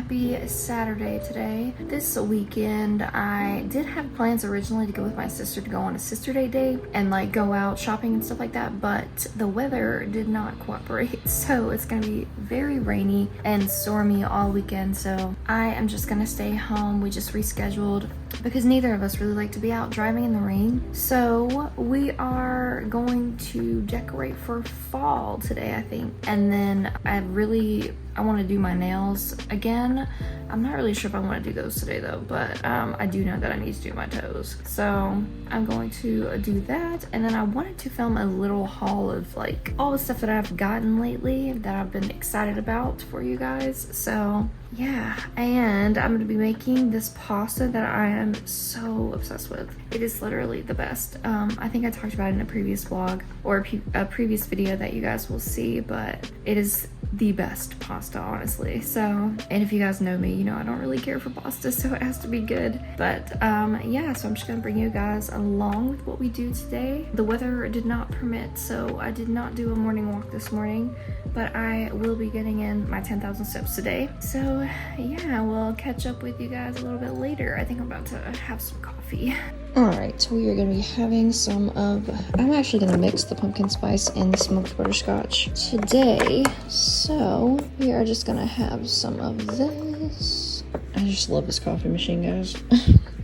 happy Saturday today. This weekend I did have plans originally to go with my sister to go on a sister day date and like go out shopping and stuff like that, but the weather did not cooperate, so it's gonna be very rainy and stormy all weekend, so I am just gonna stay home. We just rescheduled because neither of us really like to be out driving in the rain. So we are going to decorate for fall today, I think. And then I want to do my nails again. I'm not really sure if I want to do those today though, but I do know that I need to do my toes. So I'm going to do that. And then I wanted to film a little haul of like all the stuff that I've gotten lately that I've been excited about for you guys. So yeah, and I'm gonna be making this pasta that I am so obsessed with. It is literally the best. I think I talked about it in a previous vlog or a previous video that you guys will see, but it is the best pasta, honestly. So, and if you guys know me, you know I don't really care for pasta, so it has to be good. But yeah, so I'm just gonna bring you guys along with what we do today. The weather did not permit, so I did not do a morning walk this morning, but I will be getting in my 10,000 steps today. So yeah, we'll catch up with you guys a little bit later. I think I'm about to have some coffee. Alright, so we are going to be having I'm actually going to mix the pumpkin spice and the smoked butterscotch today. So we are just going to have some of this. I just love this coffee machine, guys.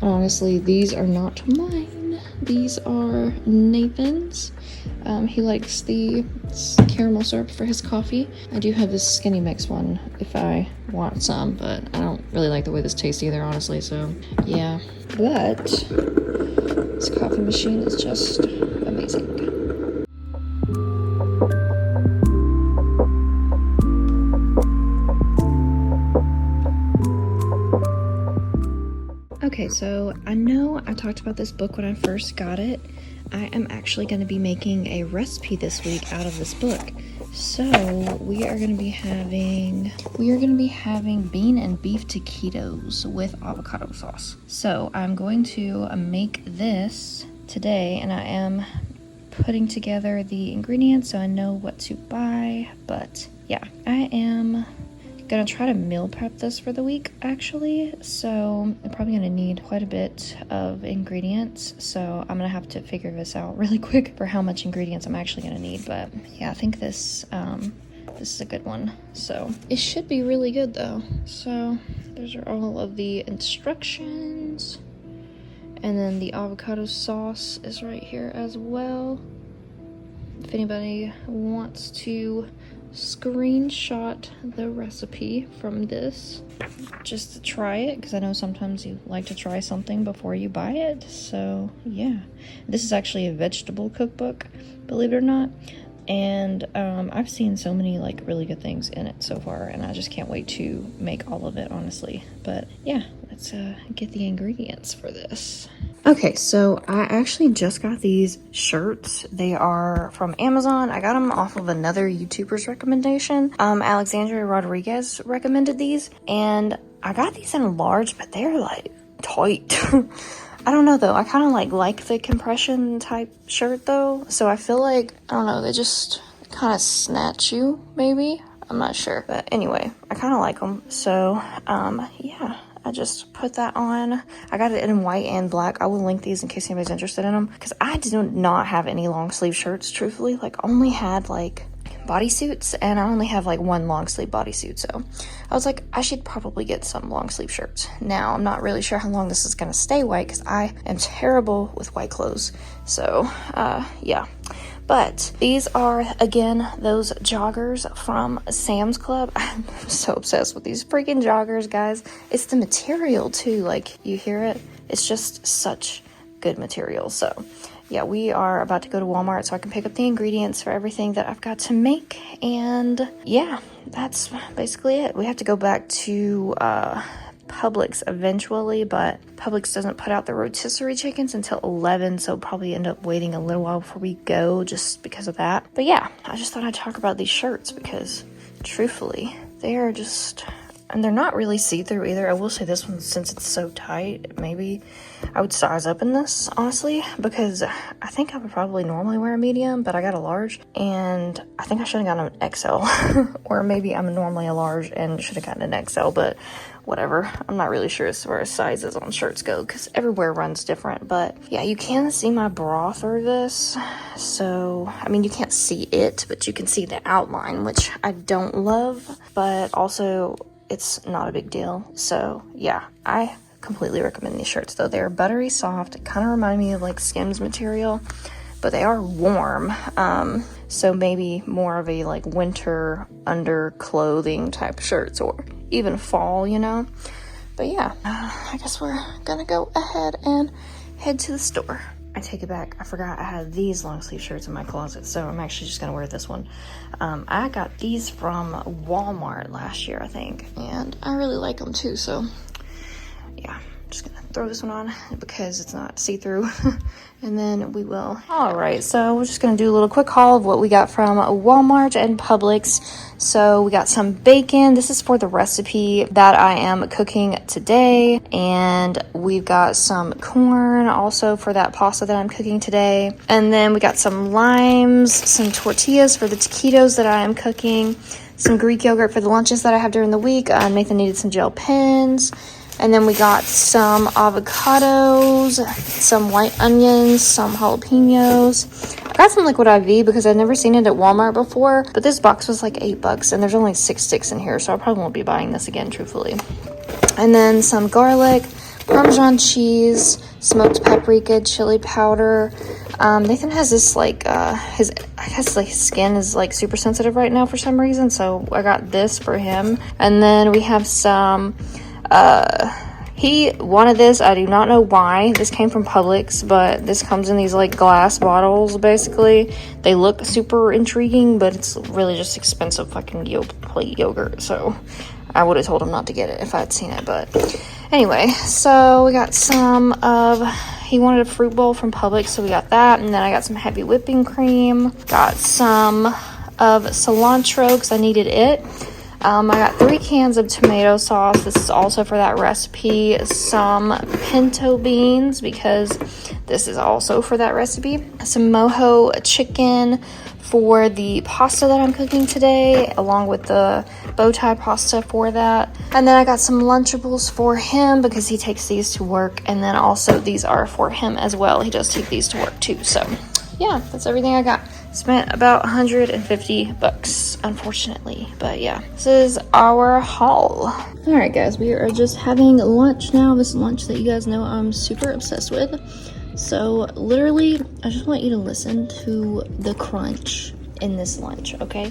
Honestly, these are not mine. These are Nathan's. He likes the caramel syrup for his coffee. I do have this skinny mix one if I want some, but I don't really like the way this tastes either, honestly, so yeah. But this coffee machine is just amazing. Okay, so I know I talked about this book when I first got it. I am actually going to be making a recipe this week out of this book. So we are going to be having bean and beef taquitos with avocado sauce. So I'm going to make this today, and I am putting together the ingredients so I know what to buy. But yeah, I am gonna try to meal prep this for the week actually, so I'm probably gonna need quite a bit of ingredients, so I'm gonna have to figure this out really quick for how much ingredients I'm actually gonna need. But yeah, I think this is a good one, so it should be really good though. So those are all of the instructions, and then the avocado sauce is right here as well if anybody wants to screenshot the recipe from this just to try it, because I know sometimes you like to try something before you buy it. So yeah, this is actually a vegetable cookbook, believe it or not, and I've seen so many like really good things in it so far, and I just can't wait to make all of it, honestly. But yeah, let's get the ingredients for this. Okay, so I actually just got these shirts. They are from Amazon. I got them off of another YouTuber's recommendation. Alexandria Rodriguez recommended these, and I got these in a large, but they're like tight. I don't know though. I kind of like the compression type shirt though. So I feel like, I don't know, they just kind of snatch you maybe. I'm not sure. But anyway, I kind of like them. So yeah. I just put that on. I got it in white and black. I will link these in case anybody's interested in them, because I do not have any long sleeve shirts, truthfully. Like, only had like bodysuits, and I only have like one long sleeve bodysuit, so I was like, I should probably get some long sleeve shirts. Now, I'm not really sure how long this is gonna stay white, because I am terrible with white clothes. So yeah, but these are, again, those joggers from Sam's Club. I'm so obsessed with these freaking joggers, guys. It's the material too, like, you hear it, it's just such good material. So yeah, we are about to go to Walmart so I can pick up the ingredients for everything that I've got to make, and yeah, that's basically it. We have to go back to Publix eventually, but Publix doesn't put out the rotisserie chickens until 11, so probably end up waiting a little while before we go just because of that. But yeah, I just thought I'd talk about these shirts because truthfully, they are just And they're not really see-through either. I will say this one, since it's so tight, maybe I would size up in this, honestly, because I think I would probably normally wear a medium, but I got a large, and I think I should have gotten an XL. Or maybe I'm normally a large and should have gotten an XL, but whatever. I'm not really sure as far as sizes on shirts go, because everywhere runs different. But yeah, you can see my bra through this. So, I mean, you can't see it, but you can see the outline, which I don't love, but also it's not a big deal. So yeah, I completely recommend these shirts though. They're buttery soft, kind of remind me of like Skims material, but they are warm. So maybe more of a like winter underclothing type shirts, or even fall, you know. But yeah, I guess we're gonna go ahead and head to the store. I take it back, I forgot I had these long sleeve shirts in my closet, so I'm actually just gonna wear this one. I got these from Walmart last year, I think, and I really like them too, so yeah, I'm just gonna throw this one on because it's not see-through. And then we will. All right, so we're just gonna do a little quick haul of what we got from Walmart and Publix. So we got some bacon. This is for the recipe that I am cooking today. And we've got some corn also for that pasta that I'm cooking today. And then we got some limes, some tortillas for the taquitos that I am cooking, some Greek yogurt for the lunches that I have during the week. Nathan needed some gel pens. And then we got some avocados, some white onions, some jalapenos. I got some liquid IV because I've never seen it at Walmart before, but this box was like $8 and there's only 6 sticks in here, so I probably won't be buying this again, truthfully. And then some garlic, Parmesan cheese, smoked paprika, chili powder. Nathan has this like, his skin is like super sensitive right now for some reason, so I got this for him. And then we have some he wanted this. I do not know why. This came from Publix, but this comes in these like glass bottles, basically. They look super intriguing, but it's really just expensive fucking plate yogurt, so I would have told him not to get it if I had seen it. But anyway, so we got some of, he wanted a fruit bowl from Publix, so we got that. And then I got some heavy whipping cream, got some of cilantro because I needed it. I got 3 cans of tomato sauce. This is also for that recipe. Some pinto beans because this is also for that recipe. Some mojo chicken for the pasta that I'm cooking today, along with the bow tie pasta for that. And then I got some Lunchables for him because he takes these to work. And then also these are for him as well. He does take these to work too. So yeah, that's everything I got. Spent about $150, unfortunately, but yeah, this is our haul. All right, guys, we are just having lunch now. This lunch that you guys know I'm super obsessed with. So literally, I just want you to listen to the crunch in this lunch, okay?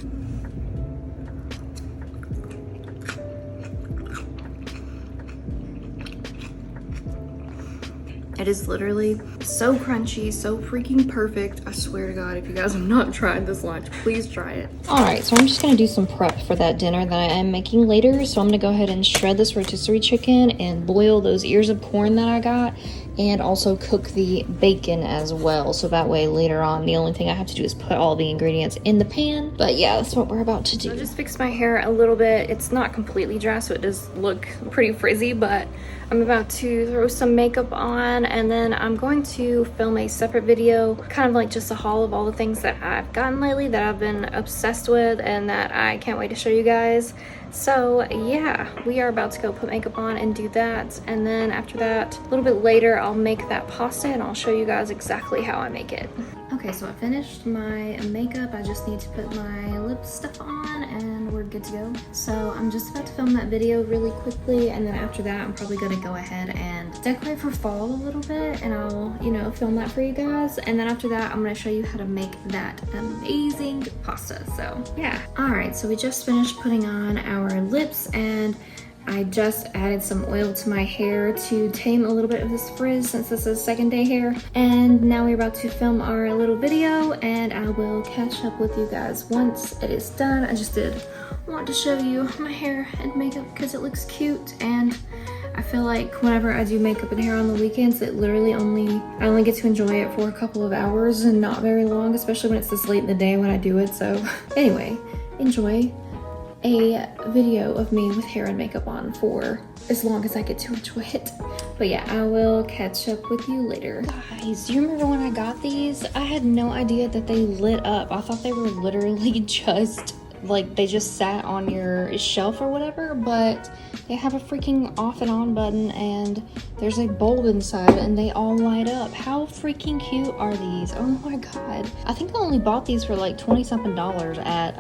It is literally so crunchy, so freaking perfect. I swear to God, if you guys have not tried this lunch, please try it. All right, so I'm just gonna do some prep for that dinner that I am making later. So I'm gonna go ahead and shred this rotisserie chicken and boil those ears of corn that I got, and also cook the bacon as well. So that way later on, the only thing I have to do is put all the ingredients in the pan. But yeah, that's what we're about to do. I just fixed my hair a little bit. It's not completely dry, so it does look pretty frizzy, but I'm about to throw some makeup on, and then I'm going to film a separate video, kind of like just a haul of all the things that I've gotten lately that I've been obsessed with and that I can't wait to show you guys. So yeah, we are about to go put makeup on and do that, and then after that, a little bit later, I'll make that pasta and I'll show you guys exactly how I make it. Okay, so I finished my makeup. I just need to put my lip stuff on and we're good to go. So I'm just about to film that video really quickly, and then after that, I'm probably gonna go ahead and decorate for fall a little bit, and I'll, you know, film that for you guys. And then after that, I'm gonna show you how to make that amazing pasta. So yeah. All right, so we just finished putting on our lips, and I just added some oil to my hair to tame a little bit of this frizz since this is second day hair. And now we're about to film our little video, and I will catch up with you guys once it is done. I just did want to show you my hair and makeup because it looks cute, and I feel like whenever I do makeup and hair on the weekends, it literally I only get to enjoy it for a couple of hours and not very long, especially when it's this late in the day when I do it. So anyway, enjoy a video of me with hair and makeup on for as long as I get to enjoy it. But yeah, I will catch up with you later. Guys, do you remember when I got these? I had no idea that they lit up. I thought they were literally just like they just sat on your shelf or whatever, but they have a freaking off and on button and there's a bulb inside and they all light up. How freaking cute are these? Oh my god. I think I only bought these for like 20 something dollars at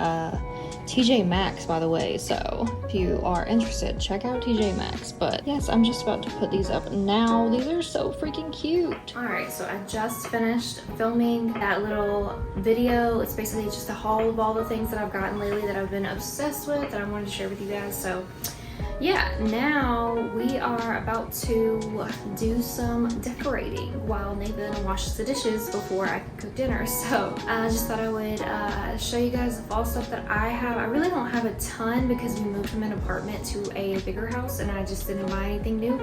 TJ Maxx, by the way, so if you are interested, check out TJ Maxx. But yes, I'm just about to put these up now. These are so freaking cute. All right, so I just finished filming that little video. It's basically just a haul of all the things that I've gotten lately that I've been obsessed with that I wanted to share with you guys. So yeah, now we are about to do some decorating while Nathan washes the dishes before I can cook dinner. So I just thought I would show you guys the fall stuff that I have. I really don't have a ton because we moved from an apartment to a bigger house and I just didn't buy anything new.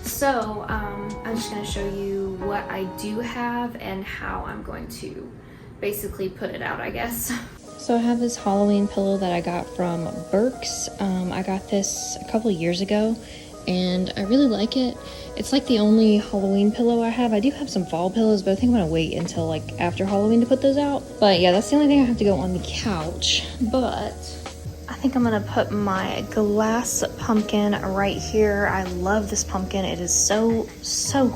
So I'm just going to show you what I do have and how I'm going to basically put it out, I guess. So I have this Halloween pillow that I got from Burke's. I got this a couple of years ago and I really like it. It's like the only Halloween pillow I have. I do have some fall pillows, but I think I'm gonna wait until like after Halloween to put those out. But yeah, that's the only thing I have to go on the couch. But I think I'm gonna put my glass pumpkin right here. I love this pumpkin. It is so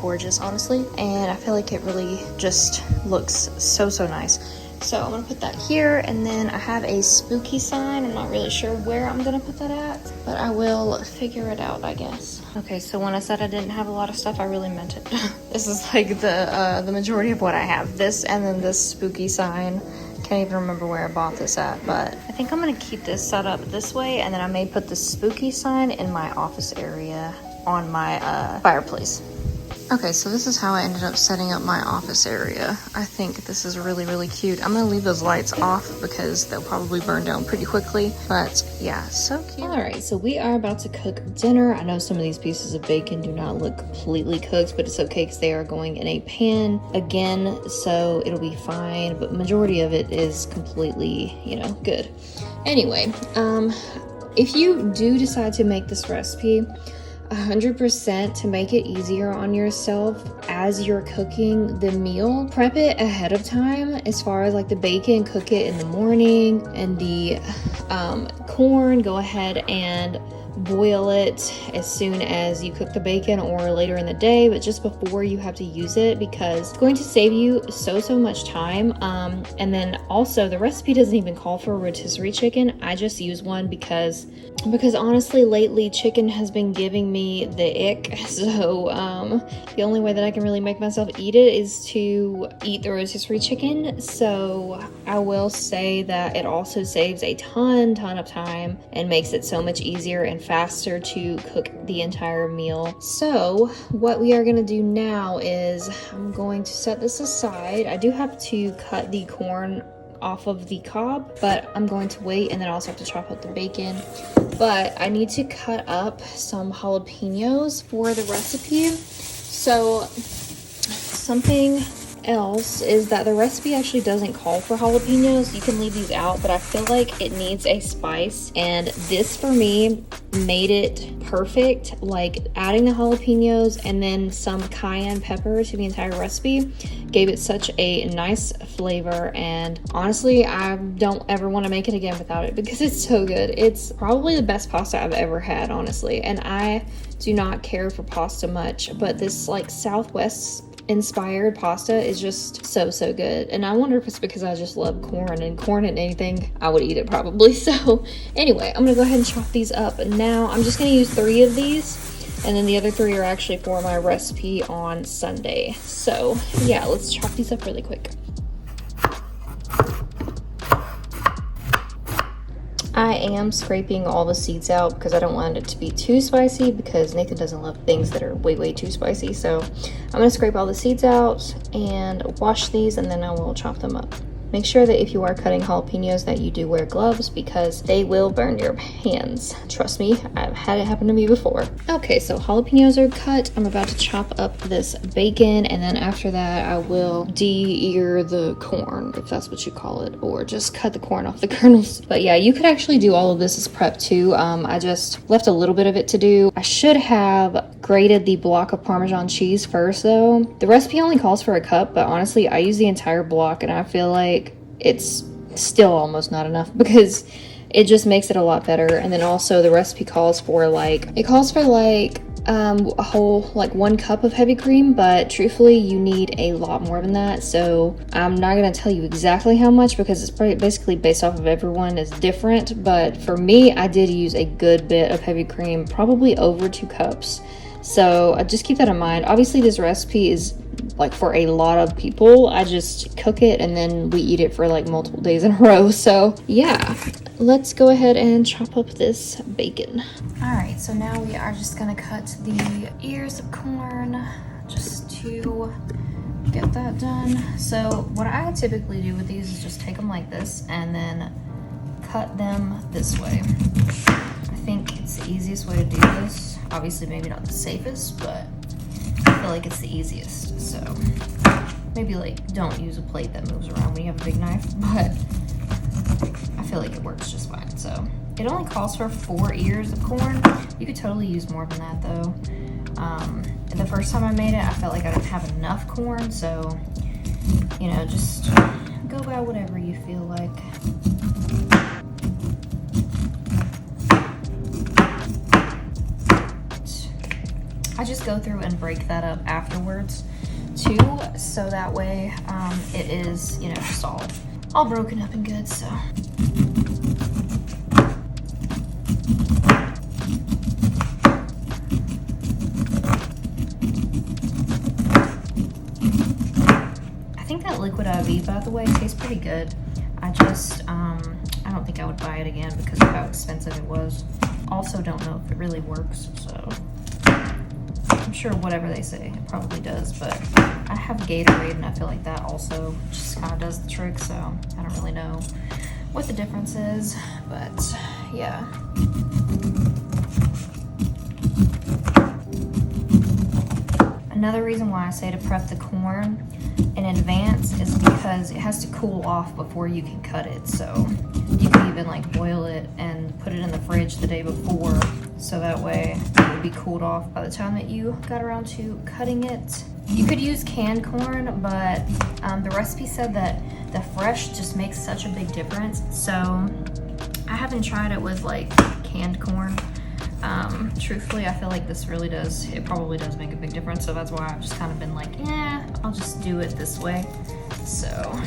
gorgeous, honestly. And I feel like it really just looks so nice. So I'm gonna put that here, and then I have a spooky sign. I'm not really sure where I'm gonna put that at, but I will figure it out, I guess. Okay, so when I said I didn't have a lot of stuff, I really meant it. This is like the majority of what I have. This and then this spooky sign. Can't even remember where I bought this at, but I think I'm gonna keep this set up this way, and then I may put the spooky sign in my office area on my fireplace. Okay, so this is how I ended up setting up my office area. I think this is really cute. I'm gonna leave those lights off because they'll probably burn down pretty quickly, but yeah, so cute. All right, so we are about to cook dinner. I know some of these pieces of bacon do not look completely cooked, but it's okay because they are going in a pan again, so it'll be fine, but majority of it is completely, you know, good. Anyway, if you do decide to make this recipe, 100% to make it easier on yourself as you're cooking the meal, prep it ahead of time. As far as like the bacon, cook it in the morning, and the corn, go ahead and boil it as soon as you cook the bacon or later in the day, but just before you have to use it, because it's going to save you so much time. And then also the recipe doesn't even call for a rotisserie chicken. I just use one because honestly lately chicken has been giving me the ick. So the only way that I can really make myself eat it is to eat the rotisserie chicken. So I will say that it also saves a ton of time and makes it so much easier and faster to cook the entire meal. So what we are going to do now is I'm going to set this aside. I do have to cut the corn off of the cob, but I'm going to wait, and then I also have to chop up the bacon. But I need to cut up some jalapenos for the recipe. So something else is that the recipe actually doesn't call for jalapenos. You can leave these out, but I feel like it needs a spice, and this for me made it perfect. Like adding the jalapenos and then some cayenne pepper to the entire recipe gave it such a nice flavor, and honestly I don't ever want to make it again without it because it's so good. It's probably the best pasta I've ever had, honestly, and I do not care for pasta much, but this like Southwest inspired pasta is just so good. And I wonder if it's because I just love corn and anything I would eat it probably. So anyway, I'm gonna go ahead and chop these up. Now I'm just gonna use 3 of these, and then the other 3 are actually for my recipe on Sunday. So yeah, let's chop these up really quick. I am scraping all the seeds out because I don't want it to be too spicy, because Nathan doesn't love things that are way too spicy. So I'm going to scrape all the seeds out and wash these, and then I will chop them up. Make sure that if you are cutting jalapenos that you do wear gloves because they will burn your hands. Trust me, I've had it happen to me before. Okay, so jalapenos are cut. I'm about to chop up this bacon, and then after that I will de-ear the corn, if that's what you call it, or just cut the corn off the kernels. But yeah, you could actually do all of this as prep too. I just left a little bit of it to do. I should have grated the block of Parmesan cheese first though. The recipe only calls for a cup, but honestly I use the entire block and I feel like it's still almost not enough because it just makes it a lot better. And then also the recipe calls for a whole 1 cup of heavy cream, but truthfully you need a lot more than that, so I'm not going to tell you exactly how much because it's basically based off of everyone is different. But for me, I did use a good bit of heavy cream, probably over 2 cups, so just keep that in mind. Obviously this recipe is for a lot of people. I just cook it and then we eat it for multiple days in a row. So yeah, let's go ahead and chop up this bacon. All right, so now we are just gonna cut the ears of corn just to get that done. So what I typically do with these is just take them like this and then cut them this way. I think it's the easiest way to do this. Obviously maybe not the safest, but I feel like it's the easiest. So maybe don't use a plate that moves around when you have a big knife, but I feel like it works just fine. So it only calls for 4 ears of corn. You could totally use more than that though. The first time I made it, I felt like I didn't have enough corn, so just go by whatever you feel like. I just go through and break that up afterwards too, so that way it is, just all broken up and good. So I think that liquid IV, by the way, tastes pretty good. I don't think I would buy it again because of how expensive it was. Also don't know if it really works, so I'm sure whatever they say, it probably does, but I have Gatorade and I feel like that also just kind of does the trick, so I don't really know what the difference is, but yeah. Another reason why I say to prep the corn in advance is because it has to cool off before you can cut it. So you can even boil it and put it in the fridge the day before, so that way it would be cooled off by the time that you got around to cutting it. You could use canned corn, but the recipe said that the fresh just makes such a big difference. So I haven't tried it with canned corn. Truthfully, I feel like this really does, it probably does make a big difference, so that's why I've just kind of been yeah, I'll just do it this way. So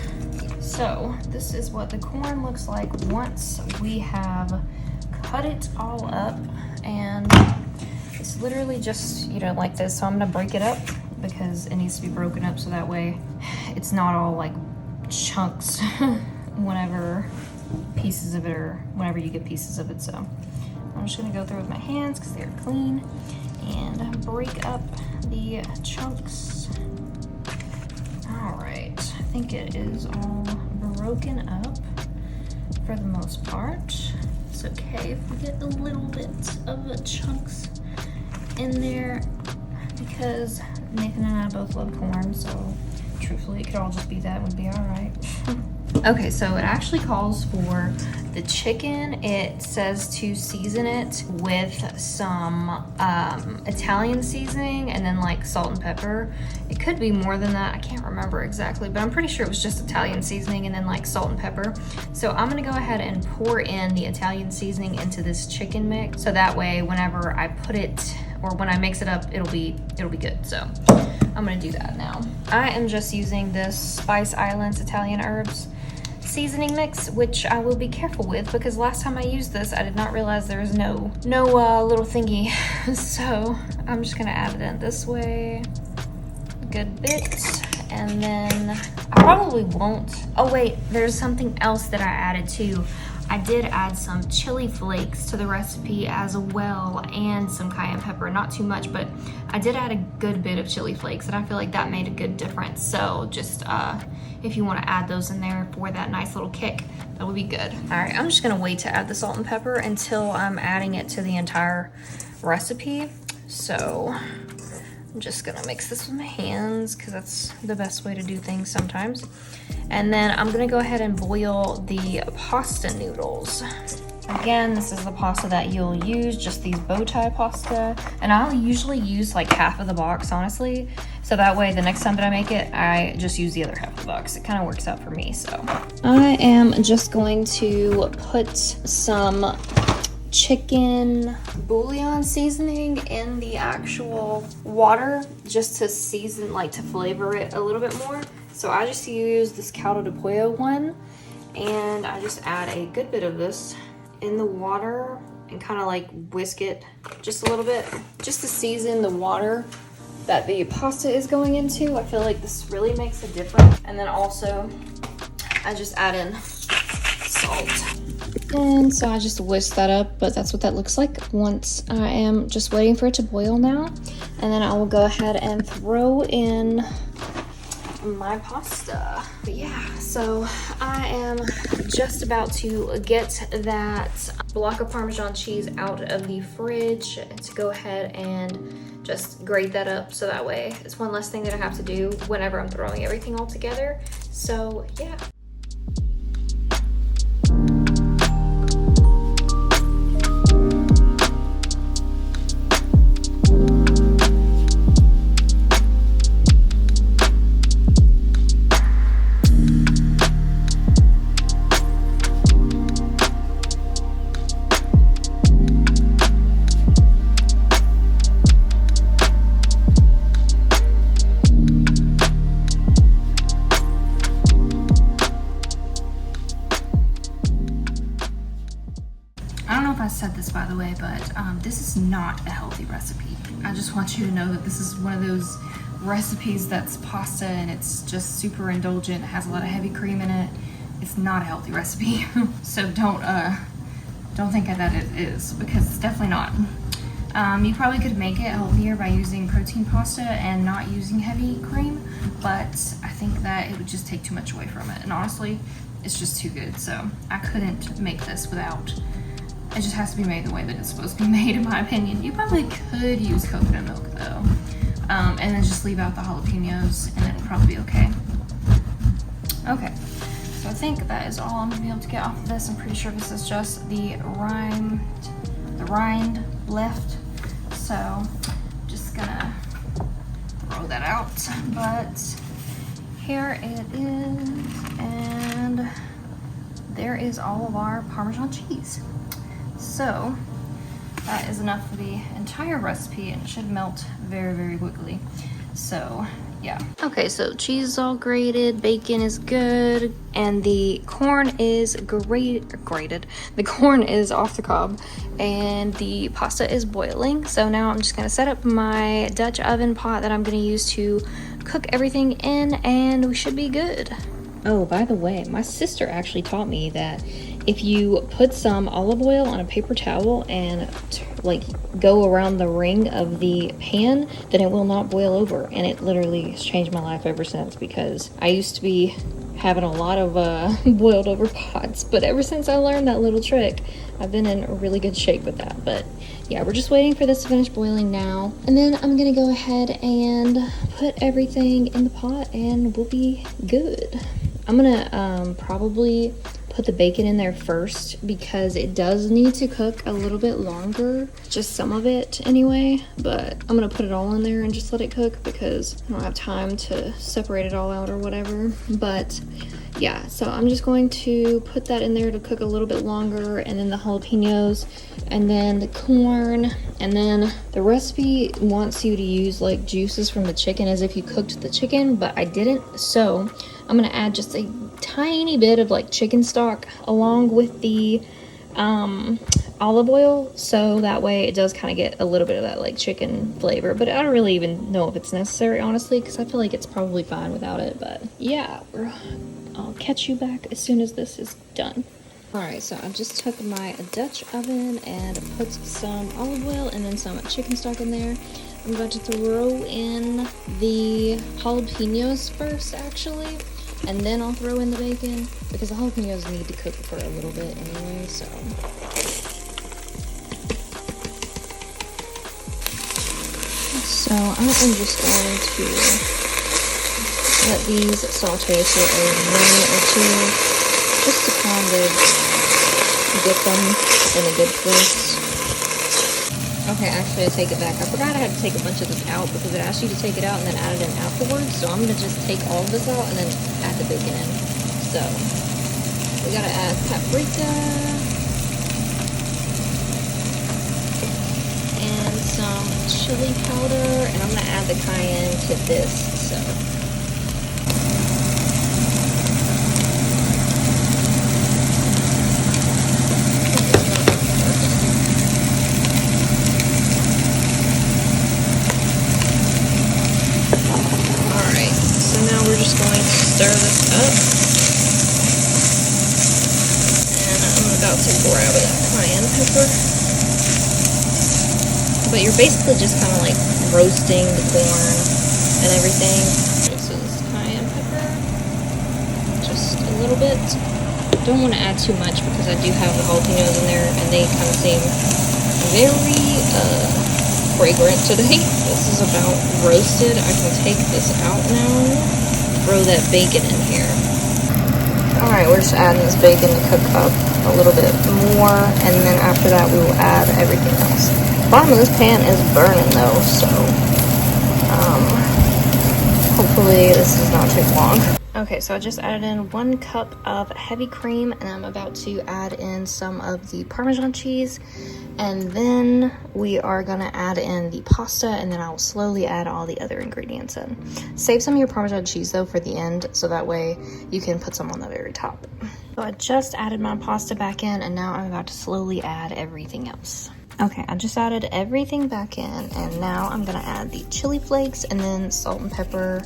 this is what the corn looks like once we have cut it all up, and it's literally just, like this. So I'm gonna break it up because it needs to be broken up so that way it's not all chunks whenever you get pieces of it. So I'm just gonna go through with my hands because they're clean and break up the chunks. All right, I think it is all broken up for the most part. It's okay if we get a little bit of chunks in there because Nathan and I both love corn, so truthfully it could all just be that, would be all right. Okay, so it actually calls for the chicken. It says to season it with some Italian seasoning and then salt and pepper. It could be more than that, I can't remember exactly, but I'm pretty sure it was just Italian seasoning and then salt and pepper. So I'm gonna go ahead and pour in the Italian seasoning into this chicken mix, so that way whenever I put it, or when I mix it up, it'll be good. So I'm gonna do that now. I am just using this Spice Islands Italian herbs seasoning mix, which I will be careful with because last time I used this, I did not realize there was no little thingy. So I'm just gonna add it in this way, a good bit, and then I probably won't. Oh wait, there's something else that I added too. I did add some chili flakes to the recipe as well, and some cayenne pepper. Not too much, but I did add a good bit of chili flakes, and I feel like that made a good difference. So just if you want to add those in there for that nice little kick, that would be good. All right, I'm just gonna wait to add the salt and pepper until I'm adding it to the entire recipe. So I'm just gonna mix this with my hands because that's the best way to do things sometimes. And then I'm gonna go ahead and boil the pasta noodles. Again, this is the pasta that you'll use, just these bow tie pasta. And I'll usually use like half of the box, honestly. So that way the next time that I make it, I just use the other half of the box. It kind of works out for me, so. I am just going to put some chicken bouillon seasoning in the actual water just to season, like to flavor it a little bit more. So I just use this caldo de pollo one, and I just add a good bit of this in the water and kind of like whisk it just a little bit just to season the water that the pasta is going into. I feel like this really makes a difference. And then also I just add in salt. And so I just whisk that up, but that's what that looks like once I am just waiting for it to boil now. And then I will go ahead and throw in my pasta. But yeah, so I am just about to get that block of Parmesan cheese out of the fridge to go ahead and just grate that up, so that way it's one less thing that I have to do whenever I'm throwing everything all together. So yeah. I don't know if I said this, by the way, but this is not a healthy recipe. I just want you to know that this is one of those recipes that's pasta and it's just super indulgent. It has a lot of heavy cream in it. It's not a healthy recipe. So don't think that it is, because it's definitely not. You probably could make it healthier by using protein pasta and not using heavy cream, but I think that it would just take too much away from it. And honestly, it's just too good. So I couldn't make this without. It just has to be made the way that it's supposed to be made, in my opinion. You probably could use coconut milk though. And then just leave out the jalapenos and it'll probably be okay. Okay, so I think that is all I'm gonna be able to get off of this. I'm pretty sure this is just the rind left. So just gonna throw that out. But here it is, and there is all of our Parmesan cheese. So that is enough for the entire recipe, and it should melt very, very quickly. So yeah. Okay, so cheese is all grated, bacon is good, and the corn is grated. The corn is off the cob, and the pasta is boiling. So now I'm just gonna set up my Dutch oven pot that I'm gonna use to cook everything in, and we should be good. Oh, by the way, my sister actually taught me that if you put some olive oil on a paper towel and like go around the ring of the pan, then it will not boil over. And it literally has changed my life ever since, because I used to be having a lot of boiled over pots, but ever since I learned that little trick, I've been in really good shape with that. But yeah, we're just waiting for this to finish boiling now, and then I'm gonna go ahead and put everything in the pot and we'll be good. I'm gonna probably put the bacon in there first, because it does need to cook a little bit longer, just some of it anyway, but I'm gonna put it all in there and just let it cook because I don't have time to separate it all out or whatever. But yeah, so I'm just going to put that in there to cook a little bit longer, and then the jalapenos, and then the corn, and then the recipe wants you to use like juices from the chicken as if you cooked the chicken, but I didn't. So I'm gonna add just a tiny bit of like chicken stock along with the olive oil, so that way it does kind of get a little bit of that like chicken flavor. But I don't really even know if it's necessary, honestly, because I feel like it's probably fine without it. But yeah, I'll catch you back as soon as this is done. Alright, so I just took my Dutch oven and put some olive oil and then some chicken stock in there. I'm going to throw in the jalapenos first, actually, and then I'll throw in the bacon because the jalapenos need to cook for a little bit anyway, so. So I am just going to let these saute for a minute or two, just to kind of get them in a good place. Okay, actually I take it back. I forgot I had to take a bunch of this out because it asked you to take it out and then add it in afterwards. So I'm gonna just take all of this out and then add the bacon in. So we gotta add paprika and some chili powder, and I'm gonna add the cayenne to this. So. We're just going to stir this up, and I'm about to grab that cayenne pepper, but you're basically just kind of like roasting the corn and everything. This is cayenne pepper, just a little bit. Don't want to add too much because I do have the jalapenos in there and they kind of seem very fragrant today. This is about roasted. I can take this out now. Throw that bacon in here. Alright, we're just adding this bacon to cook up a little bit more, and then after that we will add everything else. The bottom of this pan is burning though, so hopefully this is not too long. Okay, so I just added in 1 cup of heavy cream, and I'm about to add in some of the Parmesan cheese, and then we are gonna add in the pasta, and then I'll slowly add all the other ingredients in. Save some of your Parmesan cheese though for the end, so that way you can put some on the very top. So I just added my pasta back in, and now I'm about to slowly add everything else. Okay, I just added everything back in, and now I'm gonna add the chili flakes and then salt and pepper,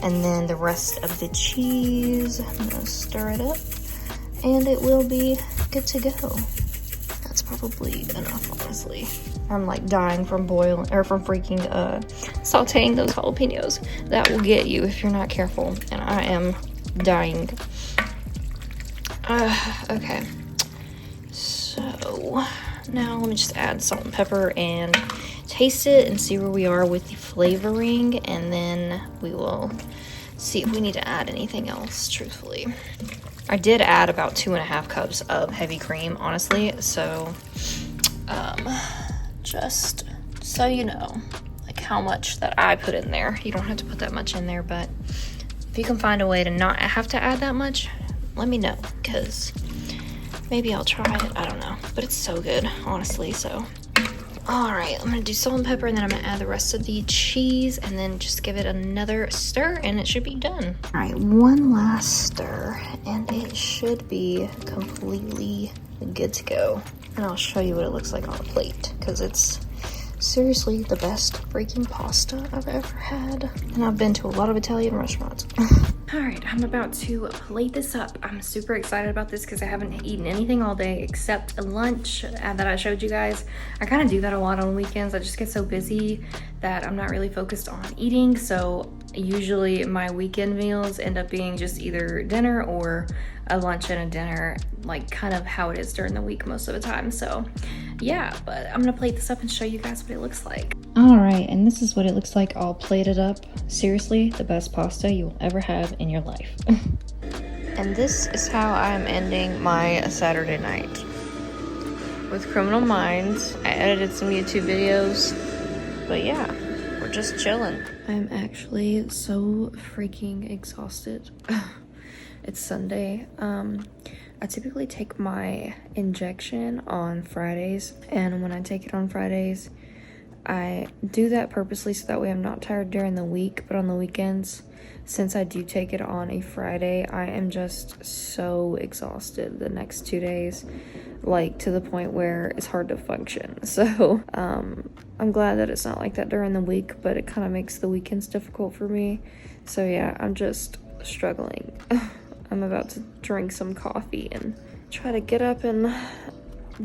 and then the rest of the cheese. I'm gonna stir it up, and it will be good to go. That's probably enough, honestly. I'm like dying from boiling, or from freaking sauteing those jalapenos. That will get you if you're not careful, and I am dying. Okay, so now let me just add salt and pepper and taste it and see where we are with the flavoring, and then we will see if we need to add anything else, truthfully. I did add about 2.5 cups of heavy cream, honestly, so just so you know, like how much that I put in there. You don't have to put that much in there, but if you can find a way to not have to add that much, let me know, because maybe I'll try it. I don't know, but it's so good, honestly. So all right, I'm gonna do salt and pepper, and then I'm gonna add the rest of the cheese, and then just give it another stir, and it should be done. All right, one last stir, and it should be completely good to go. And I'll show you what it looks like on a plate, because it's seriously the best freaking pasta I've ever had. And I've been to a lot of Italian restaurants. All right, I'm about to plate this up. I'm super excited about this because I haven't eaten anything all day except lunch that I showed you guys. I kind of do that a lot on weekends. I just get so busy that I'm not really focused on eating. So usually my weekend meals end up being just either dinner or a lunch and a dinner, like kind of how it is during the week most of the time. So yeah, but I'm gonna plate this up and show you guys what it looks like. All right, and this is what it looks like all plated up. Seriously, the best pasta you will ever have in your life. And this is how I'm ending my Saturday night. With Criminal Minds. I edited some YouTube videos, but yeah, we're just chilling. I'm actually so freaking exhausted. It's Sunday. I typically take my injection on Fridays, and when I take it on Fridays, I do that purposely so that way I'm not tired during the week, but on the weekends, since I do take it on a Friday, I am just so exhausted the next 2 days, like to the point where it's hard to function. So I'm glad that it's not like that during the week, but it kind of makes the weekends difficult for me. So yeah, I'm just struggling. I'm about to drink some coffee and try to get up and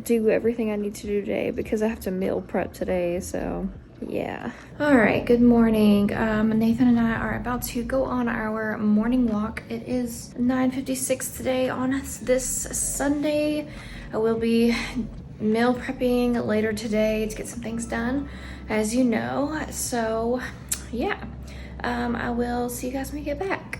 do everything I need to do today because I have to meal prep today, so yeah. All right, good morning. Nathan and I are about to go on our morning walk. It is 9:56 today on this Sunday. I will be meal prepping later today to get some things done, as you know. So yeah, I will see you guys when we get back.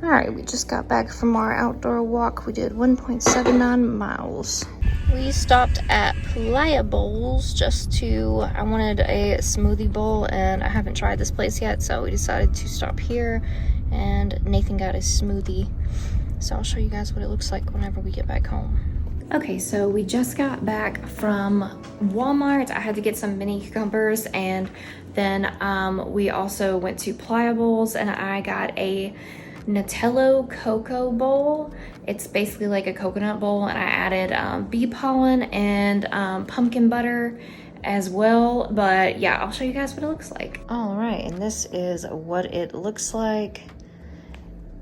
All right, we just got back from our outdoor walk. We did 1.79 miles. We stopped at Pliables I wanted a smoothie bowl and I haven't tried this place yet, so we decided to stop here and Nathan got a smoothie. So I'll show you guys what it looks like whenever we get back home. Okay, so we just got back from Walmart. I had to get some mini cucumbers, and then we also went to Pliables and I got a Nutello cocoa bowl. It's basically like a coconut bowl, and I added bee pollen and pumpkin butter as well. But yeah, I'll show you guys what it looks like. All right, and this is what it looks like.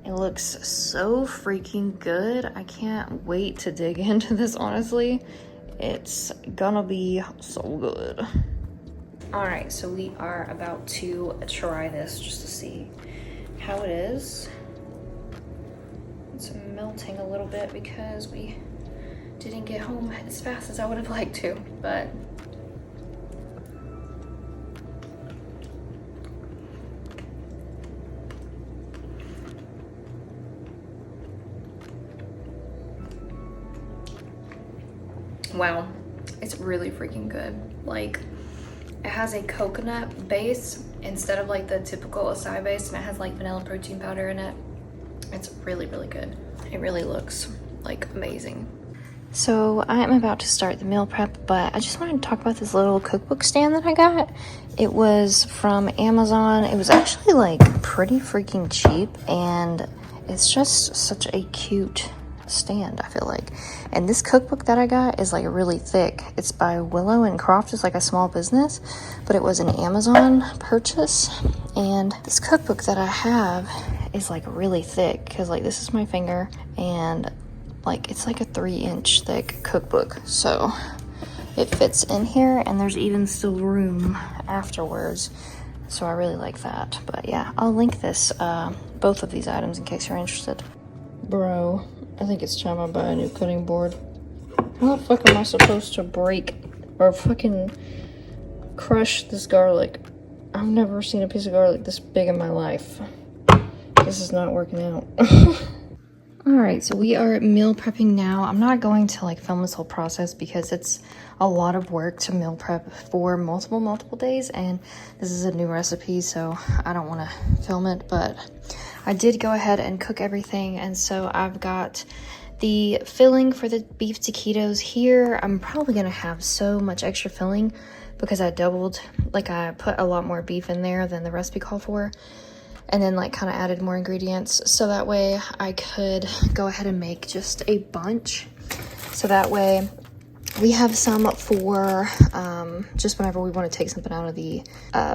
It looks so freaking good. I can't wait to dig into this, honestly. It's gonna be so good. All right, so we are about to try this just to see how it is. It's melting a little bit because we didn't get home as fast as I would have liked to, but wow, it's really freaking good. Like, it has a coconut base instead of like the typical acai base, and it has like vanilla protein powder in it. It's really, really good. It really looks like amazing. So I'm about to start the meal prep, but I just wanted to talk about this little cookbook stand that I got. It was from Amazon. It was actually like pretty freaking cheap, and it's just such a cute stand, I feel like. And this cookbook that I got is like really thick. It's by Willow and Croft. It's like a small business, but it was an Amazon purchase. And this cookbook that I have is like really thick because like this is my finger, and like it's like a 3-inch thick cookbook, so it fits in here, and there's even still room afterwards, so I really like that. But yeah, I'll link this both of these items in case you're interested. Bro, I think it's time I buy a new cutting board. How the fuck am I supposed to break or fucking crush this garlic? I've never seen a piece of garlic this big in my life. This is not working out. All right, so we are meal prepping now. I'm not going to like film this whole process because it's a lot of work to meal prep for multiple days, and this is a new recipe, so I don't want to film it, but I did go ahead and cook everything. And so I've got the filling for the beef taquitos here. I'm probably gonna have so much extra filling because I doubled, like I put a lot more beef in there than the recipe called for, and then like kind of added more ingredients so that way I could go ahead and make just a bunch, so that way we have some for just whenever we want to take something out of the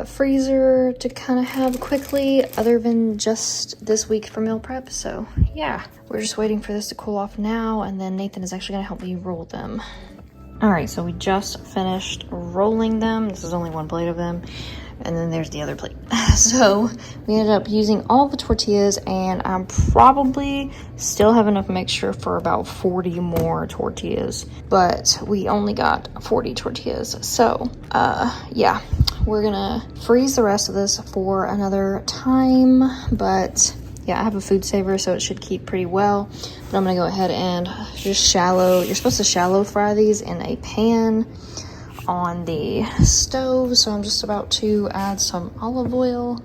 freezer to kind of have quickly, other than just this week for meal prep. So yeah, we're just waiting for this to cool off now, and then Nathan is actually going to help me roll them. All right, so we just finished rolling them. This is only one plate of them, and then there's the other plate. So we ended up using all the tortillas, and I'm probably still have enough mixture for about 40 more tortillas, but we only got 40 tortillas. So yeah, we're gonna freeze the rest of this for another time, but yeah, I have a food saver, so it should keep pretty well. But I'm gonna go ahead and just you're supposed to shallow fry these in a pan on the stove. So I'm just about to add some olive oil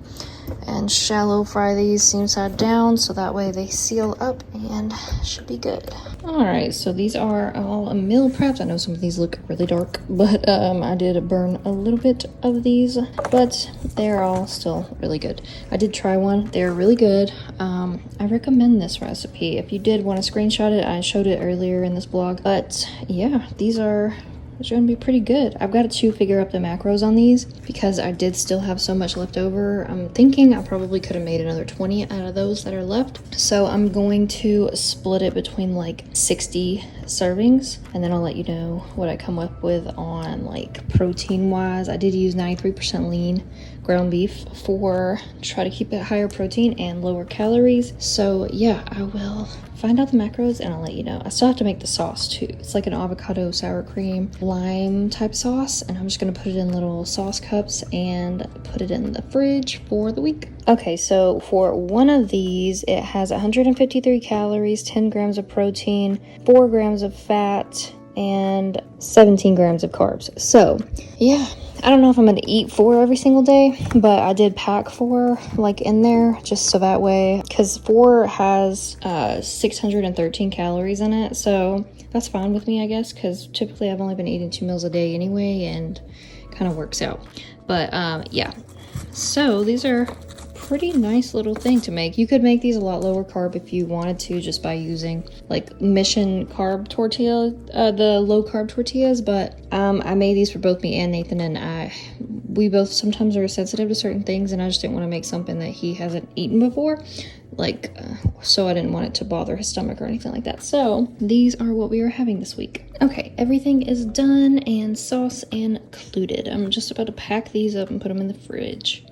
and shallow fry these seam side down, so that way they seal up and should be good. All right, so these are all meal prepped. I know some of these look really dark, but I did burn a little bit of these, but they're all still really good. I did try one. They're really good. I recommend this recipe. If you did want to screenshot it, I showed it earlier in this blog, but yeah, these are it's gonna be pretty good. I've got to figure out the macros on these because I did still have so much left over. I'm thinking I probably could have made another 20 out of those that are left. So I'm going to split it between like 60 servings, and then I'll let you know what I come up with on like protein wise. I did use 93% lean ground beef for try to keep it higher protein and lower calories. So yeah, I will find out the macros and I'll let you know. I still have to make the sauce too. It's like an avocado sour cream lime type sauce, and I'm just gonna put it in little sauce cups and put it in the fridge for the week. Okay, so for one of these, it has 153 calories, 10 grams of protein, 4 grams of fat, and 17 grams of carbs. So yeah, I don't know if I'm gonna eat 4 every single day, but I did pack 4 like in there just so that way, because 4 has 613 calories in it, so that's fine with me, I guess, because typically I've only been eating 2 meals a day anyway, and kind of works out. But yeah, so these are pretty nice little thing to make. You could make these a lot lower carb if you wanted to, just by using like Mission carb tortilla, the low carb tortillas, but I made these for both me and Nathan, and we both sometimes are sensitive to certain things, and I just didn't want to make something that he hasn't eaten before, like so I didn't want it to bother his stomach or anything like that. So these are what we are having this week. Okay, everything is done and sauce included. I'm just about to pack these up and put them in the fridge.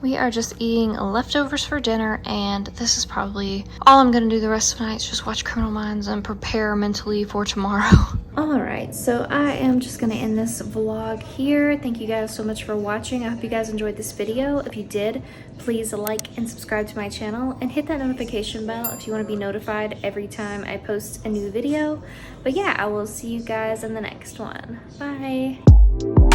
We are just eating leftovers for dinner, and this is probably all I'm gonna do the rest of the night is just watch Criminal Minds and prepare mentally for tomorrow. Alright, so I am just gonna end this vlog here. Thank you guys so much for watching. I hope you guys enjoyed this video. If you did, please like and subscribe to my channel and hit that notification bell if you want to be notified every time I post a new video. But yeah, I will see you guys in the next one. Bye!